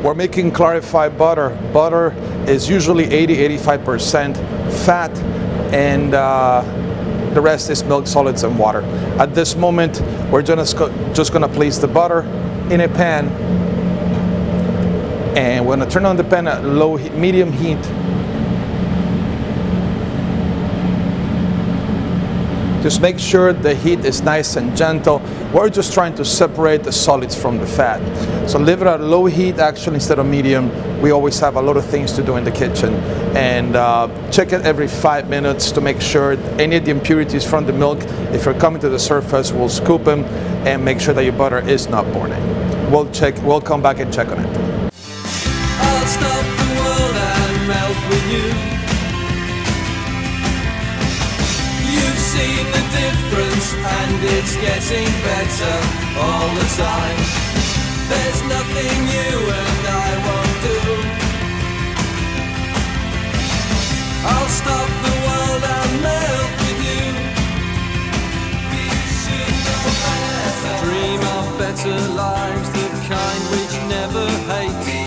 We're making clarified butter. Butter is usually 80-85% fat, and the rest is milk solids and water. At this moment, we're just going to place the butter in a pan, and we're going to turn on the pan at medium heat. Just make sure the heat is nice and gentle. We're just trying to separate the solids from the fat. So leave it at low heat actually instead of medium. We always have a lot of things to do in the kitchen. And check it every 5 minutes to make sure any of the impurities from the milk, if you're coming to the surface, we'll scoop them and make sure that your butter is not burning. We'll come back and check on it. I'll stop the world and melt with you. You've seen the difference and it's getting better all the time. There's nothing you and I won't do. I'll stop the world and melt with you. We should know better. Dream of better lives, the kind which never hate.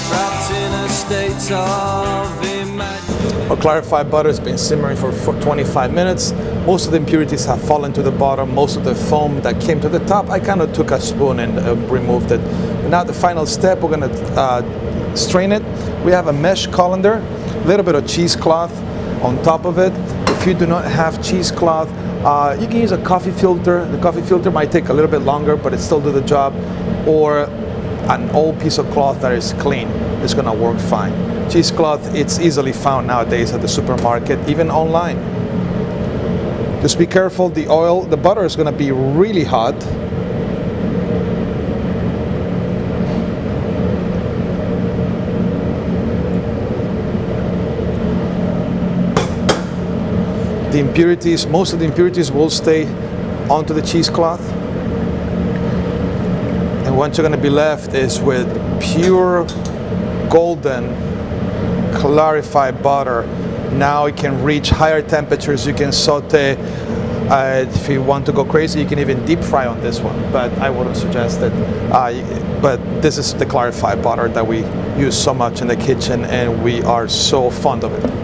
Trapped in a state of imagination. Our clarified butter has been simmering for 25 minutes. Most of the impurities have fallen to the bottom. Most of the foam that came to the top, I kind of took a spoon and removed it. Now the final step, we're going to strain it. We have a mesh colander, a little bit of cheesecloth on top of it. If you do not have cheesecloth, you can use a coffee filter. The coffee filter might take a little bit longer, but it still do the job. Or an old piece of cloth that is clean. It's going to work fine. Cheesecloth, it's easily found nowadays at the supermarket, even online. Just be careful, the butter is going to be really hot. The impurities, most of the impurities will stay onto the cheesecloth. And what you're going to be left is with pure golden clarified butter. Now it can reach higher temperatures. You can saute. If you want to go crazy, you can even deep fry on this one, but I wouldn't suggest it. But this is the clarified butter that we use so much in the kitchen, and we are so fond of it.